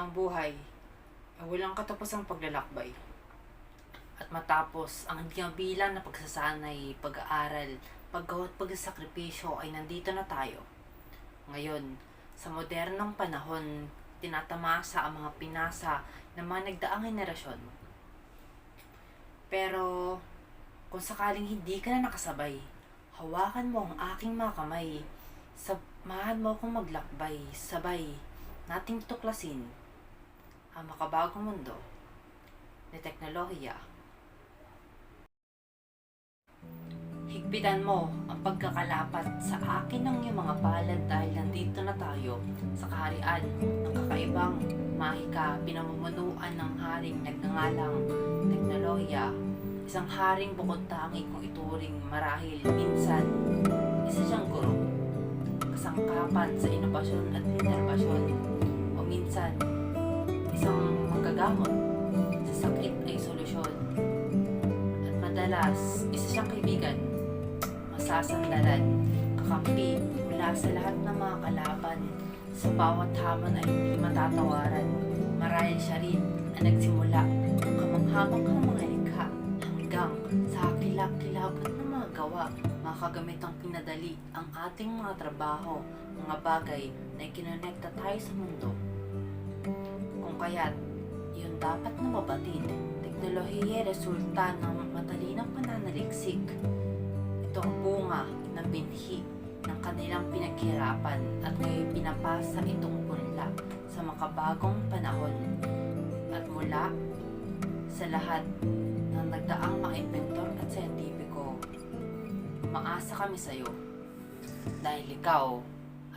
Ang buhay ay walang katapusang paglalakbay. At matapos ang hindi mabilang na pagsasanay, pag-aaral, paggawa at pagsasakripisyo ay nandito na tayo. Ngayon, sa modernong panahon, tinatamasa ang mga pinasa ng mga nagdaang henerasyon. Pero, kung sakaling hindi ka na nakasabay, hawakan mo ang aking mga kamay. Samahan mo akong maglakbay, sabay, nating tuklasin ang makabagong mundo ni teknolohiya. Higpitan mo ang pagkakalapat sa akin ng iyong mga palad dahil nandito na tayo sa kaharian ng kakaibang mahika pinamumunuan ng haring nagngangalang teknolohiya. Isang haring bukod tangi kung ituring marahil minsan isa siyang guro, kasangkapan sa inobasyon at interbasyon, o minsan isang manggagamot sa sakit ay solusyon, at madalas isa siyang kaibigan, masasandalan, kakampi mula sa lahat ng mga kalaban. Sa bawat hamon ay hindi matatawaran. Marahil siya rin ang nagsimula ng kamanghamanghang mga likha hanggang sa kilap-kilabot ng mga gawa, mga kagamitang pinadali ang ating mga trabaho, mga bagay na ikinonekta tayo sa mundo. Kung kaya't yun dapat na mabatid, teknolohiya ay resulta ng matalinang pananaliksik. Ito ang bunga ng binhi ng kanilang pinaghirapan at ngayon pinapasa itong punla sa makabagong panahon. At mula sa lahat ng nagdaang mga inventor at siyentipiko, umaasa kami sa iyo dahil ikaw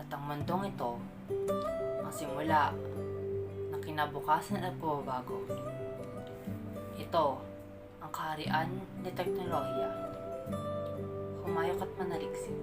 at ang mundong ito ang simula ng kinabukasan at pagbabago. Ito ang kaharian ni teknolohiya. Humayok at manaliksik.